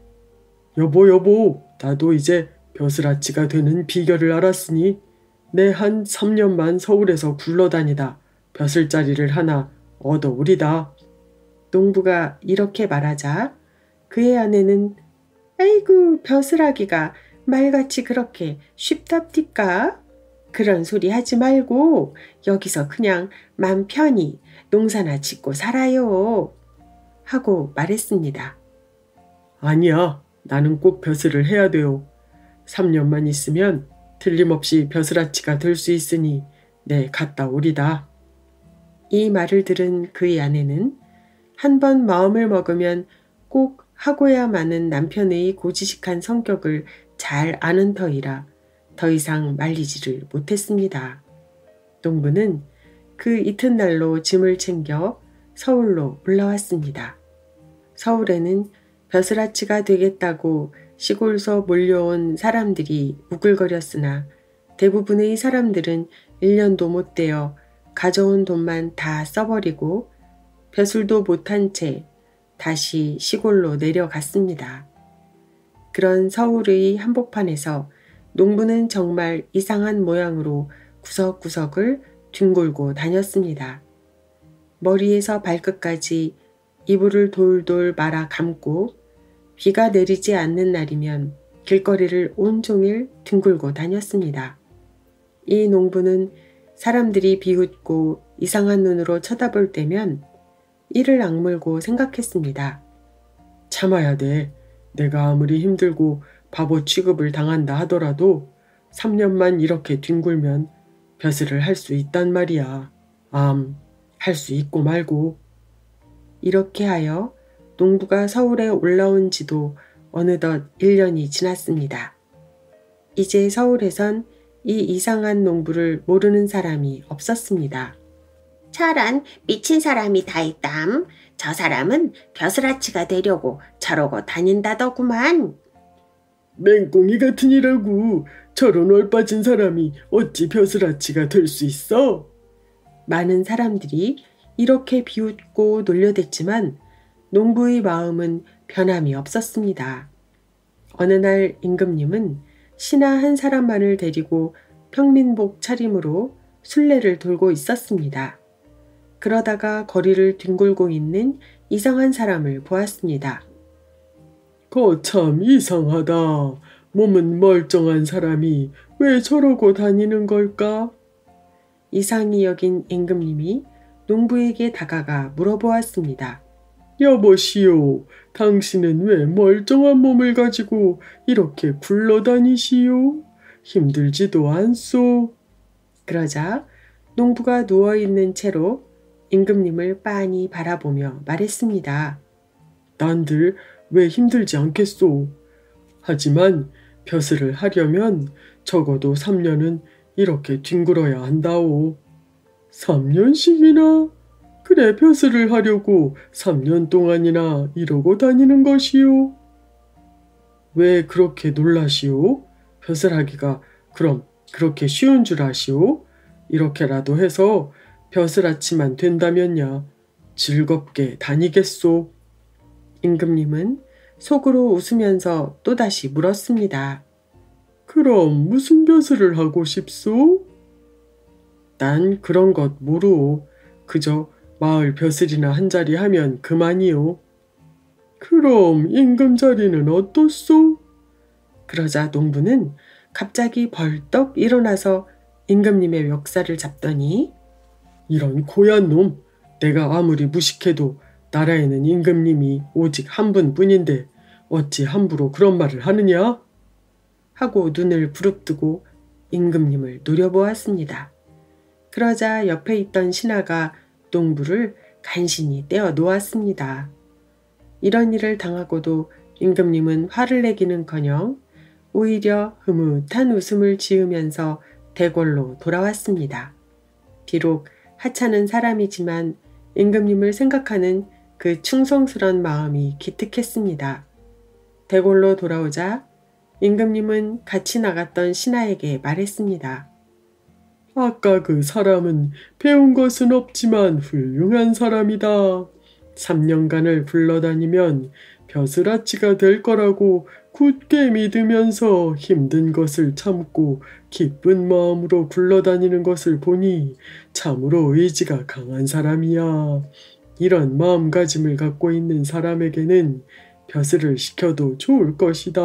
여보, 나도 이제 벼슬아치가 되는 비결을 알았으니 내 한 3년만 서울에서 굴러다니다 벼슬자리를 하나 얻어오리다. 농부가 이렇게 말하자 그의 아내는 아이고 벼슬하기가 말같이 그렇게 쉽답디까? 그런 소리 하지 말고 여기서 그냥 맘 편히 농사나 짓고 살아요. 하고 말했습니다. 아니야, 나는 꼭 벼슬을 해야 돼요. 3년만 있으면 틀림없이 벼슬아치가 될 수 있으니 내 갔다 오리다. 이 말을 들은 그의 아내는 한 번 마음을 먹으면 꼭 하고야 마는 남편의 고지식한 성격을 잘 아는 터이라 더 이상 말리지를 못했습니다. 농부는 그 이튿날로 짐을 챙겨 서울로 올라왔습니다. 서울에는 벼슬아치가 되겠다고 시골서 몰려온 사람들이 우글거렸으나 대부분의 사람들은 1년도 못 되어 가져온 돈만 다 써버리고 벼슬도 못한 채 다시 시골로 내려갔습니다. 그런 서울의 한복판에서 농부는 정말 이상한 모양으로 구석구석을 뒹굴고 다녔습니다. 머리에서 발끝까지 이불을 돌돌 말아 감고 비가 내리지 않는 날이면 길거리를 온종일 뒹굴고 다녔습니다. 이 농부는 사람들이 비웃고 이상한 눈으로 쳐다볼 때면 이를 악물고 생각했습니다. 참아야 돼. 내가 아무리 힘들고 바보 취급을 당한다 하더라도 3년만 이렇게 뒹굴면 벼슬을 할 수 있단 말이야. 할 수 있고 말고. 이렇게 하여 농부가 서울에 올라온 지도 어느덧 1년이 지났습니다. 이제 서울에선 이 이상한 농부를 모르는 사람이 없었습니다. 저런 미친 사람이 다 있담. 저 사람은 벼슬아치가 되려고 저러고 다닌다더구만. 맹꽁이 같으니라고. 저런 얼빠진 사람이 어찌 벼슬아치가 될 수 있어? 많은 사람들이 이렇게 비웃고 놀려댔지만 농부의 마음은 변함이 없었습니다. 어느 날 임금님은 신하 한 사람만을 데리고 평민복 차림으로 순례를 돌고 있었습니다. 그러다가 거리를 뒹굴고 있는 이상한 사람을 보았습니다. 거참 이상하다. 몸은 멀쩡한 사람이 왜 저러고 다니는 걸까? 이상히 여긴 임금님이 농부에게 다가가 물어보았습니다. 여보시오, 당신은 왜 멀쩡한 몸을 가지고 이렇게 굴러다니시오? 힘들지도 않소? 그러자 농부가 누워있는 채로 임금님을 빤히 바라보며 말했습니다. 난들 왜 힘들지 않겠소? 하지만 벼슬을 하려면 적어도 3년은 이렇게 뒹굴어야 한다오. 3년씩이나? 그래 벼슬을 하려고 3년 동안이나 이러고 다니는 것이오? 왜 그렇게 놀라시오? 벼슬하기가 그럼 그렇게 쉬운 줄 아시오? 이렇게라도 해서 벼슬아치만 된다면야 즐겁게 다니겠소. 임금님은 속으로 웃으면서 또다시 물었습니다. 그럼 무슨 벼슬을 하고 싶소? 난 그런 것 모르오. 그저 마을 벼슬이나 한 자리 하면 그만이오. 그럼 임금 자리는 어떻소? 그러자 농부는 갑자기 벌떡 일어나서 임금님의 멱살을 잡더니 이런 고얀 놈, 내가 아무리 무식해도 나라에는 임금님이 오직 한 분뿐인데 어찌 함부로 그런 말을 하느냐? 하고 눈을 부릅뜨고 임금님을 노려보았습니다. 그러자 옆에 있던 신하가 농부를 간신히 떼어 놓았습니다. 이런 일을 당하고도 임금님은 화를 내기는커녕 오히려 흐뭇한 웃음을 지으면서 대궐로 돌아왔습니다. 비록 하찮은 사람이지만 임금님을 생각하는 그 충성스런 마음이 기특했습니다. 대궐로 돌아오자 임금님은 같이 나갔던 신하에게 말했습니다. 아까 그 사람은 배운 것은 없지만 훌륭한 사람이다. 3년간을 굴러다니면 벼슬아치가 될 거라고 굳게 믿으면서 힘든 것을 참고 기쁜 마음으로 굴러다니는 것을 보니 참으로 의지가 강한 사람이야. 이런 마음가짐을 갖고 있는 사람에게는 벼슬을 시켜도 좋을 것이다.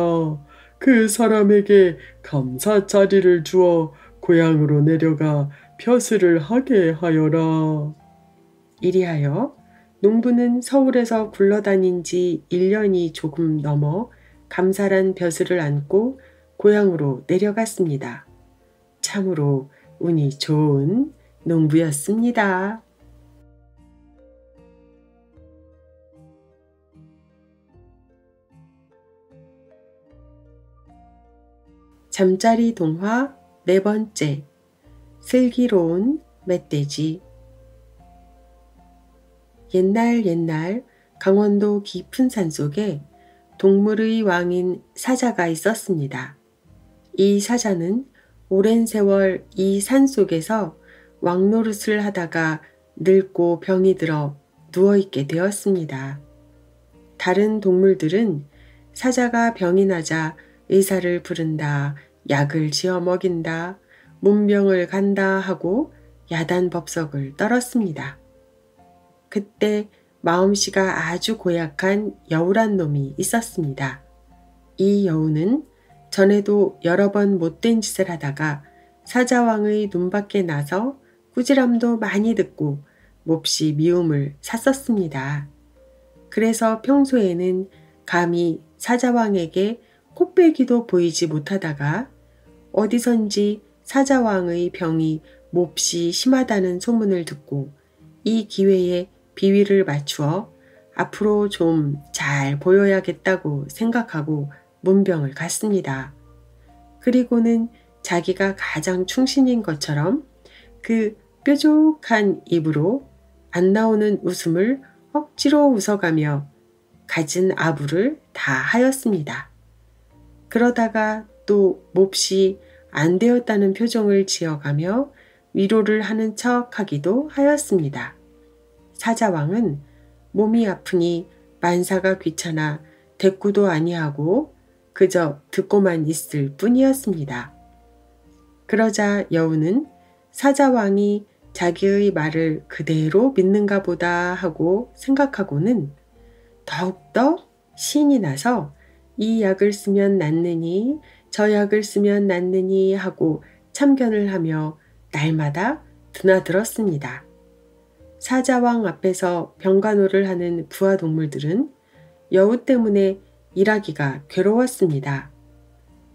그 사람에게 감사 자리를 주어 고향으로 내려가 벼슬을 하게 하여라. 이리하여 농부는 서울에서 굴러다닌 지 1년이 조금 넘어 감사란 벼슬을 안고 고향으로 내려갔습니다. 참으로 운이 좋은 농부였습니다. 잠자리 동화 4번째. 슬기로운 멧돼지. 옛날 강원도 깊은 산속에 동물의 왕인 사자가 있었습니다. 이 사자는 오랜 세월 이 산속에서 왕노릇을 하다가 늙고 병이 들어 누워있게 되었습니다. 다른 동물들은 사자가 병이 나자 의사를 부른다, 약을 지어 먹인다, 문병을 간다 하고 야단법석을 떨었습니다. 그때 마음씨가 아주 고약한 여우란 놈이 있었습니다. 이 여우는 전에도 여러 번 못된 짓을 하다가 사자왕의 눈밖에 나서 꾸지람도 많이 듣고 몹시 미움을 샀었습니다. 그래서 평소에는 감히 사자왕에게 코빼기도 보이지 못하다가 어디선지 사자왕의 병이 몹시 심하다는 소문을 듣고 이 기회에 비위를 맞추어 앞으로 좀 잘 보여야겠다고 생각하고 문병을 갔습니다. 그리고는 자기가 가장 충신인 것처럼 그 뾰족한 입으로 안 나오는 웃음을 억지로 웃어가며 갖은 아부를 다 하였습니다. 그러다가 또 몹시 안 되었다는 표정을 지어가며 위로를 하는 척하기도 하였습니다. 사자왕은 몸이 아프니 만사가 귀찮아 대꾸도 아니하고 그저 듣고만 있을 뿐이었습니다. 그러자 여우는 사자왕이 자기의 말을 그대로 믿는가 보다 하고 생각하고는 더욱더 신이 나서 이 약을 쓰면 낫느니 저 약을 쓰면 낫느니 하고 참견을 하며 날마다 드나들었습니다. 사자왕 앞에서 병간호를 하는 부하 동물들은 여우 때문에 일하기가 괴로웠습니다.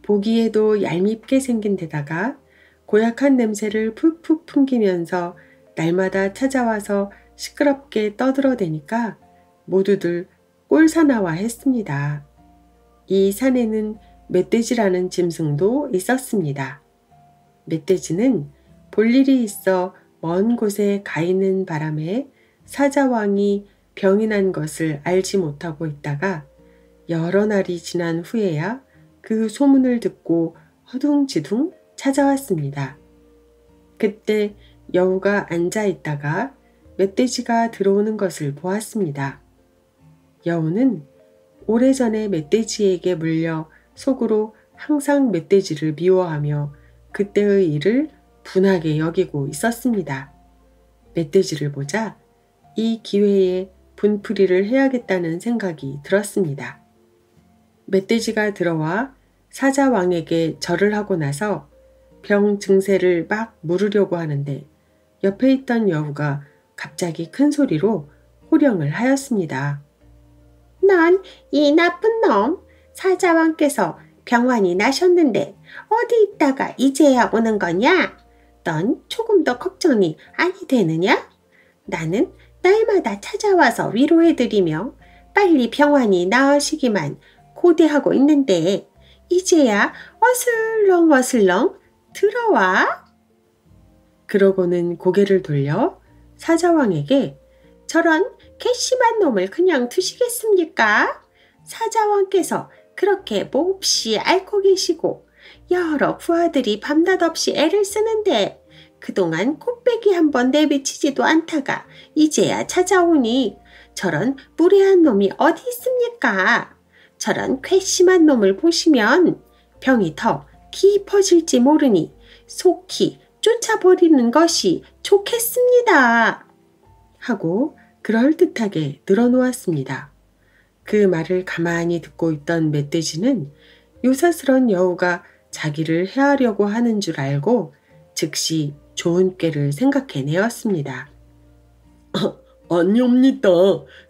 보기에도 얄밉게 생긴 데다가 고약한 냄새를 푹푹 풍기면서 날마다 찾아와서 시끄럽게 떠들어대니까 모두들 꼴사나와했습니다. 이 산에는 멧돼지라는 짐승도 있었습니다. 멧돼지는 볼 일이 있어 먼 곳에 가 있는 바람에 사자왕이 병이 난 것을 알지 못하고 있다가 여러 날이 지난 후에야 그 소문을 듣고 허둥지둥 찾아왔습니다. 그때 여우가 앉아 있다가 멧돼지가 들어오는 것을 보았습니다. 여우는 오래전에 멧돼지에게 물려 속으로 항상 멧돼지를 미워하며 그때의 일을 분하게 여기고 있었습니다. 멧돼지를 보자 이 기회에 분풀이를 해야겠다는 생각이 들었습니다. 멧돼지가 들어와 사자왕에게 절을 하고 나서 병 증세를 막 물으려고 하는데 옆에 있던 여우가 갑자기 큰 소리로 호령을 하였습니다. 넌 이 나쁜 놈, 사자왕께서 병환이 나셨는데 어디 있다가 이제야 오는 거냐? 넌 조금도 걱정이 아니 되느냐? 나는 날마다 찾아와서 위로해드리며 빨리 병환이 나으시기만 고대하고 있는데 이제야 어슬렁어슬렁 들어와? 그러고는 고개를 돌려 사자왕에게 저런 괘씸한 놈을 그냥 두시겠습니까? 사자왕께서 그렇게 몹시 앓고 계시고 여러 부하들이 밤낮 없이 애를 쓰는데 그동안 코빼기 한번 내비치지도 않다가 이제야 찾아오니 저런 무례한 놈이 어디 있습니까? 저런 괘씸한 놈을 보시면 병이 더 깊어질지 모르니 속히 쫓아버리는 것이 좋겠습니다. 하고 그럴듯하게 늘어놓았습니다. 그 말을 가만히 듣고 있던 멧돼지는 요사스런 여우가 자기를 해하려고 하는 줄 알고 즉시 좋은 꾀를 생각해내었습니다. 아니옵니다.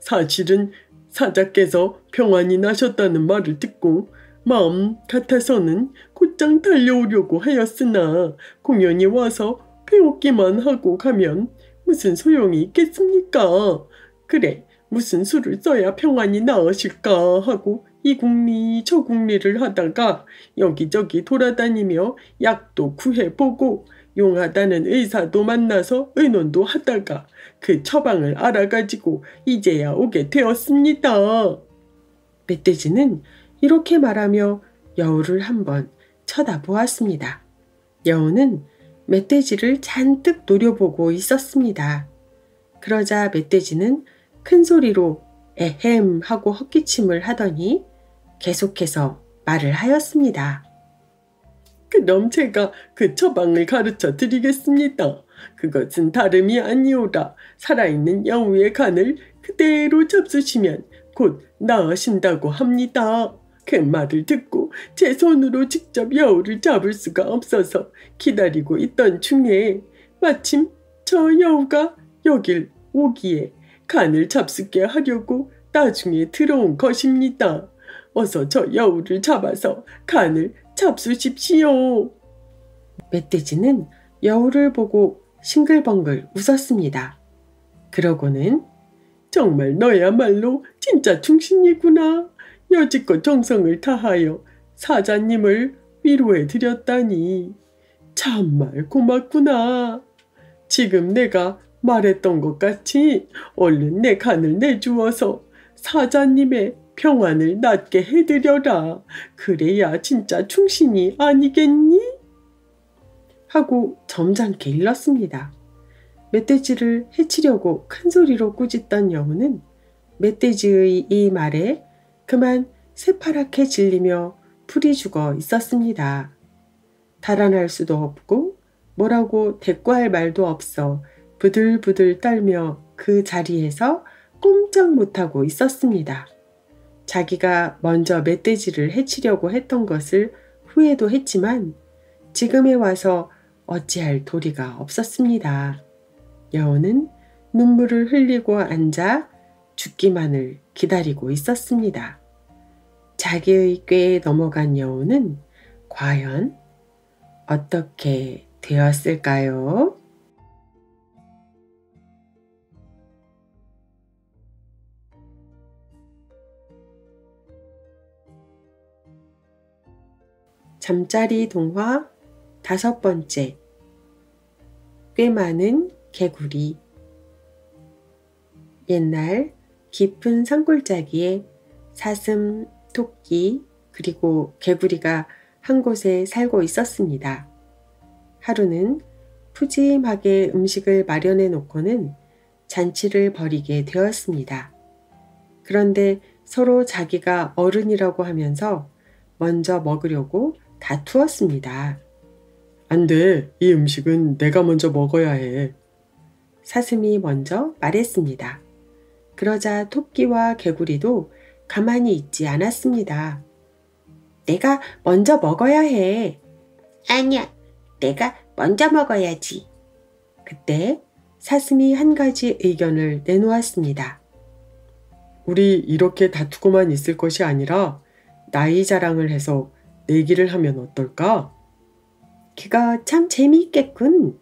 사실은 사자께서 평안이 나셨다는 말을 듣고 마음 같아서는 곧장 달려오려고 하였으나 공연히 와서 배웠기만 하고 가면 무슨 소용이 있겠습니까? 그래, 무슨 수를 써야 평안이 나으실까 하고 이 궁리 저 궁리를 하다가 여기저기 돌아다니며 약도 구해보고 용하다는 의사도 만나서 의논도 하다가 그 처방을 알아가지고 이제야 오게 되었습니다. 멧돼지는 이렇게 말하며 여우를 한번 쳐다보았습니다. 여우는 멧돼지를 잔뜩 노려보고 있었습니다. 그러자 멧돼지는 큰 소리로 에헴 하고 헛기침을 하더니 계속해서 말을 하였습니다. 그럼 제가 그 처방을 가르쳐 드리겠습니다. 그것은 다름이 아니오라. 살아있는 여우의 간을 그대로 잡수시면 곧 나으신다고 합니다. 그 말을 듣고 제 손으로 직접 여우를 잡을 수가 없어서 기다리고 있던 중에 마침 저 여우가 여길 오기에 간을 잡수게 하려고 나중에 들어온 것입니다. 어서 저 여우를 잡아서 간을 잡수십시오. 멧돼지는 여우를 보고 싱글벙글 웃었습니다. 그러고는 정말 너야말로 진짜 충신이구나. 여지껏 정성을 다하여 사자님을 위로해 드렸다니 정말 고맙구나. 지금 내가 말했던 것 같이 얼른 내 간을 내주어서 사자님의 평안을 낳게 해드려라. 그래야 진짜 충신이 아니겠니? 하고 점잖게 일렀습니다. 멧돼지를 해치려고 큰 소리로 꾸짖던 여우는 멧돼지의 이 말에 그만 새파랗게 질리며 풀이 죽어 있었습니다. 달아날 수도 없고 뭐라고 대꾸할 말도 없어 부들부들 떨며 그 자리에서 꼼짝 못하고 있었습니다. 자기가 먼저 멧돼지를 해치려고 했던 것을 후회도 했지만 지금에 와서 어찌할 도리가 없었습니다. 여우는 눈물을 흘리고 앉아 죽기만을 기다리고 있었습니다. 자기의 꾀에 넘어간 여우는 과연 어떻게 되었을까요? 잠자리 동화 5번째. 꽤 많은 개구리. 옛날 깊은 산골짜기에 사슴, 토끼, 그리고 개구리가 한 곳에 살고 있었습니다. 하루는 푸짐하게 음식을 마련해 놓고는 잔치를 벌이게 되었습니다. 그런데 서로 자기가 어른이라고 하면서 먼저 먹으려고 다투었습니다. 안 돼. 이 음식은 내가 먼저 먹어야 해. 사슴이 먼저 말했습니다. 그러자 토끼와 개구리도 가만히 있지 않았습니다. 내가 먼저 먹어야 해. 아니야, 내가 먼저 먹어야지. 그때 사슴이 한 가지 의견을 내놓았습니다. 우리 이렇게 다투고만 있을 것이 아니라 나이 자랑을 해서 내기를 하면 어떨까? 그거 참 재미있겠군.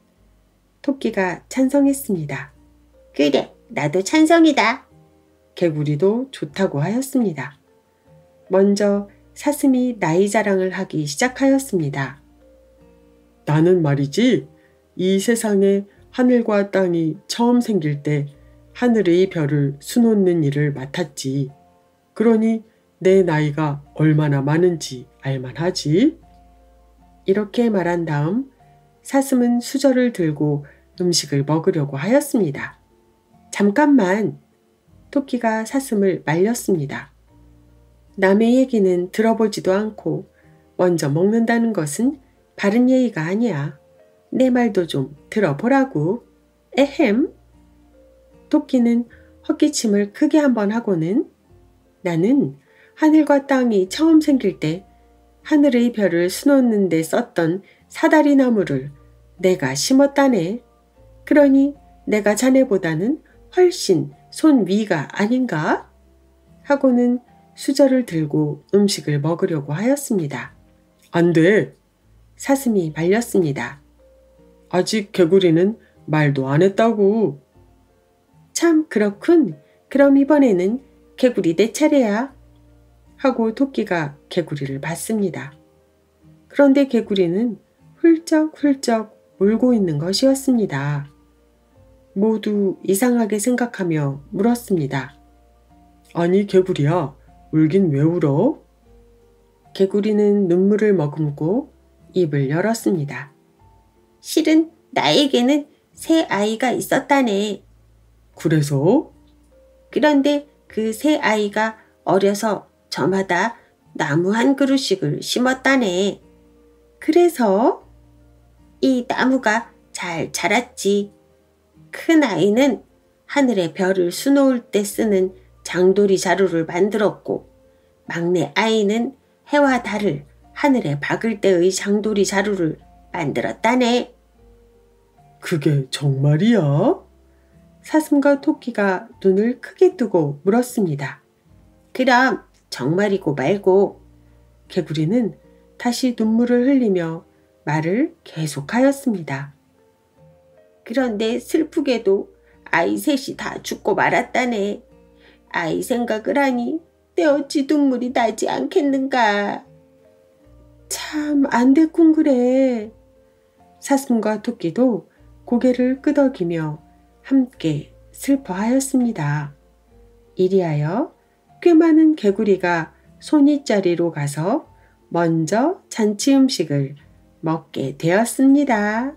토끼가 찬성했습니다. 그래, 나도 찬성이다. 개구리도 좋다고 하였습니다. 먼저 사슴이 나이 자랑을 하기 시작하였습니다. 나는 말이지, 이 세상에 하늘과 땅이 처음 생길 때 하늘의 별을 수놓는 일을 맡았지. 그러니 내 나이가 얼마나 많은지 알만하지? 이렇게 말한 다음 사슴은 수저를 들고 음식을 먹으려고 하였습니다. 잠깐만! 토끼가 사슴을 말렸습니다. 남의 얘기는 들어보지도 않고 먼저 먹는다는 것은 바른 예의가 아니야. 내 말도 좀 들어보라고. 에헴. 토끼는 헛기침을 크게 한번 하고는 나는 하늘과 땅이 처음 생길 때 하늘의 별을 수놓는 데 썼던 사다리 나무를 내가 심었다네. 그러니 내가 자네보다는 훨씬 손 위가 아닌가? 하고는 수저를 들고 음식을 먹으려고 하였습니다. 안 돼. 사슴이 말렸습니다. 아직 개구리는 말도 안 했다고. 참 그렇군. 그럼 이번에는 개구리 내 차례야. 하고 토끼가 개구리를 봤습니다. 그런데 개구리는 훌쩍훌쩍 울고 있는 것이었습니다. 모두 이상하게 생각하며 물었습니다. 아니 개구리야, 울긴 왜 울어? 개구리는 눈물을 머금고 입을 열었습니다. 실은 나에게는 새 아이가 있었다네. 그래서? 그런데 그 새 아이가 어려서 저마다 나무 한 그루씩을 심었다네. 그래서 이 나무가 잘 자랐지. 큰 아이는 하늘에 별을 수놓을 때 쓰는 장도리 자루를 만들었고, 막내 아이는 해와 달을 하늘에 박을 때의 장도리 자루를 만들었다네. 그게 정말이야? 사슴과 토끼가 눈을 크게 뜨고 물었습니다. 그럼 정말이고 말고. 개구리는 다시 눈물을 흘리며 말을 계속하였습니다. 그런데 슬프게도 아이 셋이 다 죽고 말았다네. 아이 생각을 하니 내 어찌 눈물이 나지 않겠는가. 참 안 됐군 그래. 사슴과 토끼도 고개를 끄덕이며 함께 슬퍼하였습니다. 이리하여 꽤 많은 개구리가 손이자리로 가서 먼저 잔치 음식을 먹게 되었습니다.